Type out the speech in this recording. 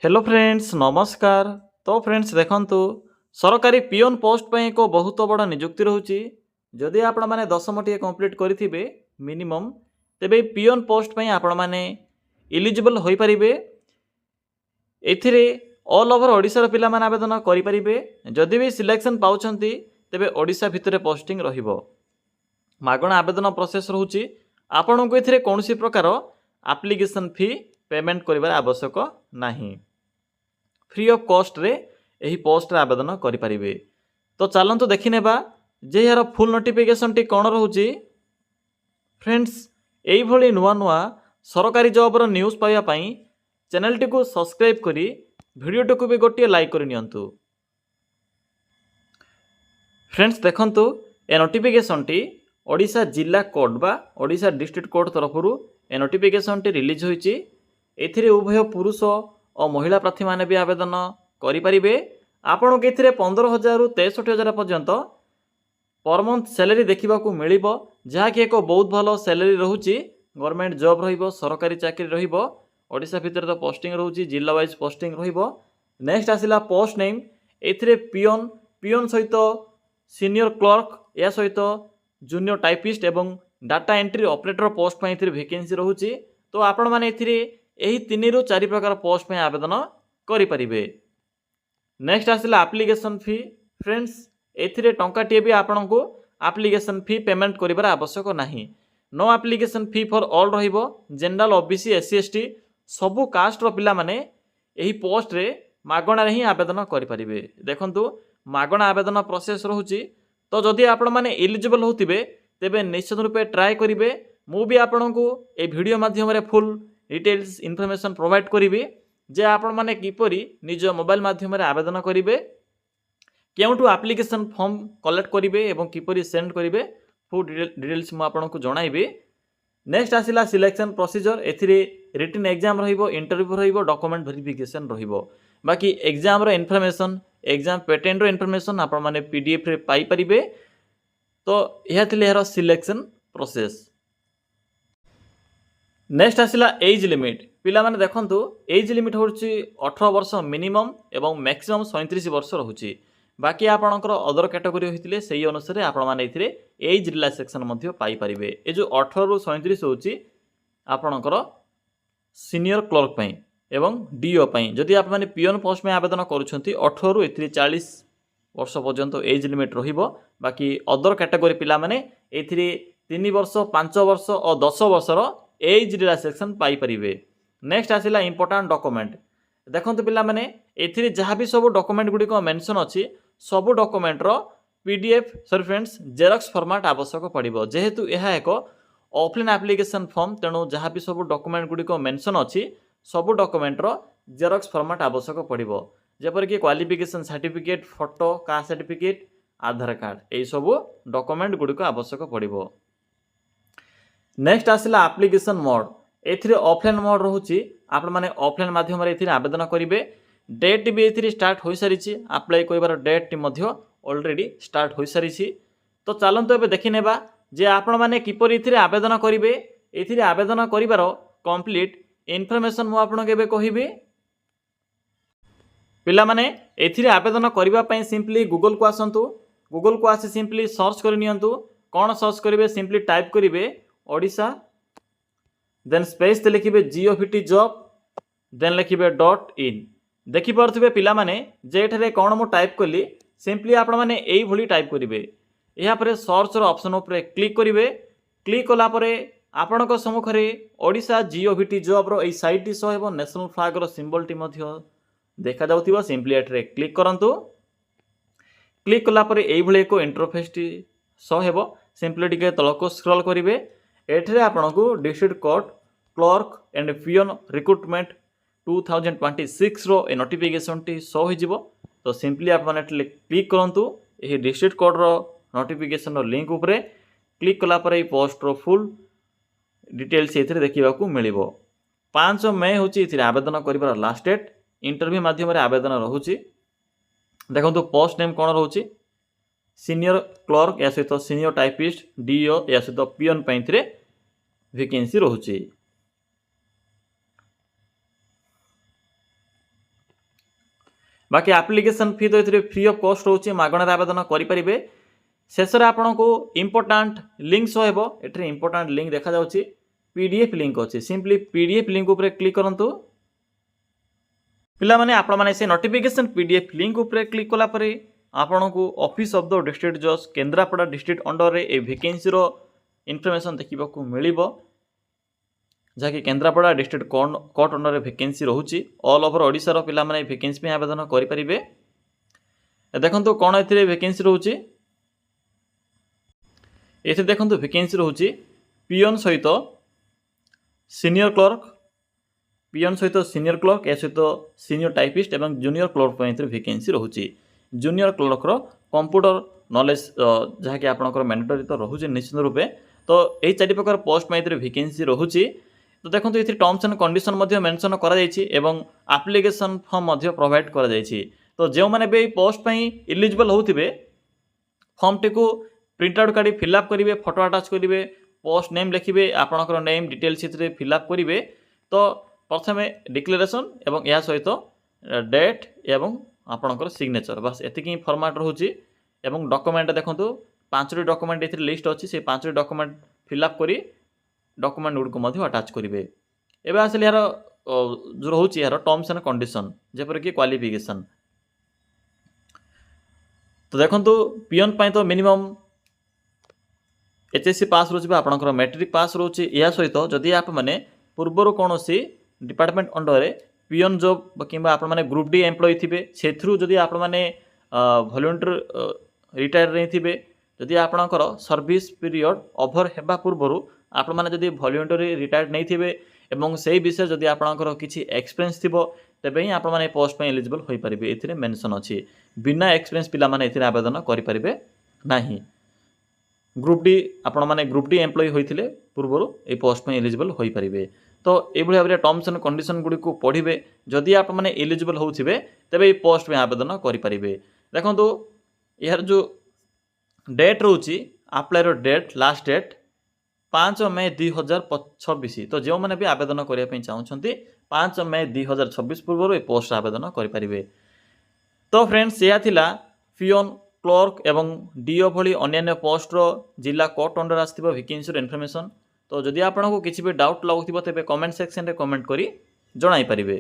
Hello friends नमस्कार। तो friends देखंतु सरकारी पियोन पोस्ट पे एक बहुत बड़ा नियुक्ति रोची। जदि आपण माने 10टी कंप्लीट करिथिबे मिनिमम तेबे पियोन पोस्ट पे आपण माने इलिजिबल होई परिबे। एथिरे ऑल ओवर ओडिसा रो पिला माने आवेदन करि परिबे। जदि भी सिलेक्शन पाउछंती तेबे ओडिसा भितरे पोस्टिंग रहिबो। मागणा आवेदन प्रोसेस रहूची। आपणको एथिरे कोनोसी प्रकार एप्लिकेशन फी पेमेंट करिबार आवश्यक नाही। फ्री ऑफ कॉस्ट रे यही पोस्ट रे आवेदन करि परिबे। तो चलंतु देखि नेबा जे यार फुल नोटिफिकेशन टी कोन रहूची। फ्रेंड्स एई भली नुवा नुवा सरकारी जॉब रो न्यूज़ पाइबा पई चैनल टी को सब्सक्राइब करी वीडियो टी को भी गोटे लाइक करि नियंतु। फ्रेंड्स देखंतु ए नोटिफिकेशन टी ओडिशा जिला कोड बा ओडिशा डिस्ट्रिक्ट कोड तरफरु ए नोटिफिकेशन टी रिलीज होईची। एथिरे उभय पुरुष और महिला प्रार्थी माने भी आवेदन करि परिबे। आपण के एथिरे 15,000 रु 63,000 पर्यंत पर मंथ सैलरी देखा मिलिबो, जहाँकि एक बहुत भल सैलरी रहूची। गवर्नमेंट जॉब रहिबो, सरकारी चाकरी रहिबो। ओडिशा भितर तो पोस्टिंग रहूची, जिला वाइज पोस्टिंग रहिबो। नेक्स्ट आसिला पोस्ट नेम। एथिरे पियोन पियोन सहित सीनियर क्लर्क या सहित जूनियर टाइपिस्ट एवं डाटा एंट्री ऑपरेटर पोस्ट पे एथिरे वैकेंसी रहूची। तो आपण माने एथिरे यही 3 रु 4 प्रकार पोस्ट पे आवेदन करि परिबे। नेक्स्ट आसिला एप्लिकेशन फी। फ्रेंड्स एथिरे टंकाटिए भी आपनको एप्लिकेशन फी पेमेंट करिबार आवश्यक नाही। No application fee for all रहिबो। जनरल ओबीसी एससी एसटी सबु कास्ट रो पिला माने एही पोस्ट रे मागणा रे ही आवेदन करि परिबे। देखंतु मागणा आवेदन प्रोसेस रहूची। तो जदि आपण माने एलिजिबल होतिबे तेबे निश्चित रूपे ट्राई करिवे। मु भी आपनको ए वीडियो माध्यम रे फुल डिटेल्स इनफॉरमेशन प्रोवाइड करी जे आपण माने किपरि निज मोबाइल माध्यम रे आवेदन करिवे, केउटू एप्लिकेशन फॉर्म कलेक्ट करिवे एवं किपरि सेंड करिवे फुल डिटेल्स मु आपनको जणाइबे। नेक्स्ट आसिला सिलेक्शन प्रोसीजर। एथिरे रिटन एग्जाम रहिबो, इंटरव्यू रहिबो, डॉक्यूमेंट वेरिफिकेशन रहिबो। बाकी एग्जाम रो इनफॉरमेशन, एग्जाम पैटर्न रो इनफॉरमेशन आपण माने पीडीएफ रे पाई परिबे। तो यह थिले यार सिलेक्शन प्रोसेस। नेक्स्ट आसिला एज लिमिट। पिला माने देखंतु एज लिमिट होची 18 वर्ष मिनिमम एवं मैक्सिमम 37 वर्ष रहूची। बाकी आपणकर अदर कैटेगरी होइतिले सेही अनुसार आपण माने इथिरे एज रिलैक्सेशन मध्ये पाई परिबे। ए जो 18 रु 37 होची आपणकर सीनियर क्लर्क पई एवं डीओ पई। जदि आप माने पियोन पोस्ट में आवेदन करूछंती 18 रु इथिरे 40 वर्ष पर्यंत एज लिमिट रहिबो। बाकी अदर कैटेगरी पिला माने एथिरे 3 वर्ष 5 वर्ष और 10 वर्षर एज रिलैक्सेशन पाई परिबे। नेक्स्ट आसिला इंपोर्टेंट डॉक्यूमेंट। देखंतु पिला माने एथिरे जहाँ भी सब डॉक्यूमेंट गुडी को मेंशन अछि सब डॉक्यूमेंट रो PDF sorry friends xerox format आवश्यक पड़िबो। जेहेतु यह एक ऑफलाइन एप्लिकेशन फॉर्म तेणु जहाँ भी सब डॉक्यूमेंट गुडी को मेंशन अछि सब डॉक्यूमेंट रो जेरॉक्स फॉर्मेट आवश्यक पड़िबो। जेपर कि qualification certificate, photo, caste certificate, Aadhaar card एई सब डॉक्यूमेंट गुडी को आवश्यक पड़िबो। नेक्स्ट आसिला एप्लिकेशन मोड। एथिरे ऑफलाइन मोड रहूची। आपण माने ऑफलाइन माध्यम रे एथिरे आवेदन करिवे। डेट भी एथिरे स्टार्ट होई सारिछि। अप्लाई करिवार डेट मध्य ऑलरेडी स्टार्ट होई सारिछि। तो चलंतु एबे देखि नेबा जे आपण माने किपरि एथिरे आवेदन करिवे। एथिरे आवेदन करिवार कंप्लीट इन्फॉर्मेशन मु आपण केबे कहिबे। पिला माने एथिरे आवेदन करिवा पई सिंपली गूगल को आसंतु। गूगल को आसी सिंपली सर्च करि नियंतु। कोन सर्च करिवे सिंपली टाइप करिवे ओडिशा, देन स्पेस ते लिखिबे जीओवीटी जॉब, देन लिखिबे .in। देखि पारथिबे पिला माने जे एठारे कोन मु टाइप कली सिंपली आपण माने एई भली टाइप करिवे। एहा परे सर्च रो ऑप्शन ऊपर क्लिक करिवे। क्लिक कला परे आपणक सम्मुखरे ओडिशा जीओवीटी जॉब रो एई साइट टी सो हेबो। नेशनल फ्लैग रो सिंबल टी मध्य देखा जाउथिबो। सिंपली एठारे क्लिक करंतु। क्लिक कला परे एई भली एको इंटरफेस टी सो हेबो। सिंपली टिके तळको स्क्रॉल करिवे। एठरे आपनको district court clerk and peon recruitment 2026 रो ए नोटिफिकेशन टी शो हो जिवो। तो सिंपली आप माने क्लिक करंतु। एही डिस्ट्रिक्ट कोर्ट रो नोटिफिकेशन रो लिंक ऊपर क्लिक कला पर पोस्ट रो फुल डिटेल्स एथिरे देखिबा को मिलिबो। 5 मई होची एथिरे आवेदन करिवार लास्ट डेट। इंटरव्यू माध्यम रे आवेदन रहूची। देखंतु पोस्ट नेम कोन रहूची सीनियर क्लर्क या सहित सीनियर टाइपिस्ट, डीओ या सहित पियोन पैंथरे वैकेंसी रहूची। बाकी आप्लिकेसन फी तो ये फ्री ऑफ कॉस्ट रोचे मागणार आवेदन करें। शेष में आपन को इम्पोर्टाट लिंक शो हो ये इम्पोर्टाट लिंक देखा जाउछि पीडीएफ लिंक अच्छे सिंपली पीडीएफ लिंक उपर क्लिक करंतु पिला माने आपण माने से नोटिफिकेशन पीडीएफ लिंक उपर क्लिक कला परे आपण को ऑफिस ऑफ द डिस्ट्रिक्ट जज केन्द्रापड़ा डिस्ट्रिक्ट अंडर रे ए वैकेंसी रो इनफॉरमेशन देखिबा को मिलिबो जहाँकि केन्द्रापड़ा डिस्ट्रिक्ट कोर्ट अंडर रे वैकेंसी रोची ऑल ओवर ओडिशा रो पिला माने वैकेंसी में आवेदन करि परिबे। देखंतु कोन एथिरे वैकेंसी रोची एथे देखंतु वैकेंसी रोची पियन सहित सीनियर क्लर्क पियन सहित सीनियर क्लर्क या सहित सीनियर टाइपिस्ट एवं जूनियर क्लर्क पर वैकेंसी रोची जूनियर क्लर्क रो कंप्यूटर नॉलेज जहाँकि आपनकर मैंडेटरी तो रोचे निश्चित रूपे तो यही 4 प्रकार पोस्ट में वैकेंसी रोची। तो देखो ये टर्म्स एंड कंडीशन मेंशन करा जायछि एवं एप्लिकेशन फॉर्म प्रोवाइड करा जायछि। तो जो मैंने भी पोस्ट पर इलिजिबल होथिबे फॉर्म टी को प्रिंट आउट काढ़ी फिलअप करेंगे फोटो अटाच करेंगे पोस्ट नेम लिखिए आपणकर नेम डिटेल्स फिलअप करेंगे। तो प्रथम डिक्लेरेशन एवं या सहित डेट एवं आपणकर सिग्नेचर बस एतिकी फॉर्मेट रोचे एवं डॉक्यूमेंट देखो 5टी डॉक्यूमेंट ये लिस्ट अच्छी से 5टी डॉक्यूमेंट फिलअप करी डॉक्यूमेंट गुड़ को अटाच करेंगे। एवं आसिल यार जो रोचे यार टर्म्स एंड कंडीशन जेपर कि क्वालिफिकेशन। तो देखो पियन पाई तो मिनिमम एचएससी पास रोचे आपणकर मैट्रिक पास रोचे या सहित जदि आप मैंने पूर्वर कौन डिपार्टमेंट अंडर पियन जॉब कि आप ग्रुप डी एम्प्लॉय थे से जदि आप वॉलंटियर रिटायर नहीं थे जदि आपणकर सर्विस पीरियड ओभर हेबा पूर्वर आप जदि वॉलंटियर रिटायर नहीं थे एवं से विषय जदि आपणकर किसी एक्सपीरियंस थी तेबे ही आप पोस्ट में एलिजिबल हो पारे ये मेंशन अच्छी बिना एक्सपीरियंस पिला माने एथिरे आवेदन करें नहीं। ग्रुप डी आपण माने ग्रुप डी एम्प्लॉय होइथिले पूर्वरु ए पोस्ट में एलिजिबल होई परिबे। तो एभली भाबरे टर्म्स एंड कंडीशन गुडी को पढ़िबे जदि आप माने एलिजिबल होथिबे तबे ए पोस्ट में आवेदन करि परिबे। देखंतु यार जो डेट रोची अप्लाई रो डेट लास्ट डेट 5 मई 2026। तो जो माने भी आवेदन करिया पे चाहउछंती 5 मई 2026 पूर्वरु ए पोस्ट आवेदन करि परिबे। तो फ्रेंड्स यह थिला पियन क्लर्क एवं डीओ भली अन्य पोस्टर जिला कोर्ट अंडर आसथिबा वैकेंसी इनफॉरमेशन। तो जदि आपको किसी भी डाउट लगुथिबो तेबे कमेंट सेक्शन रे कमेंट करी जणाई परिबे।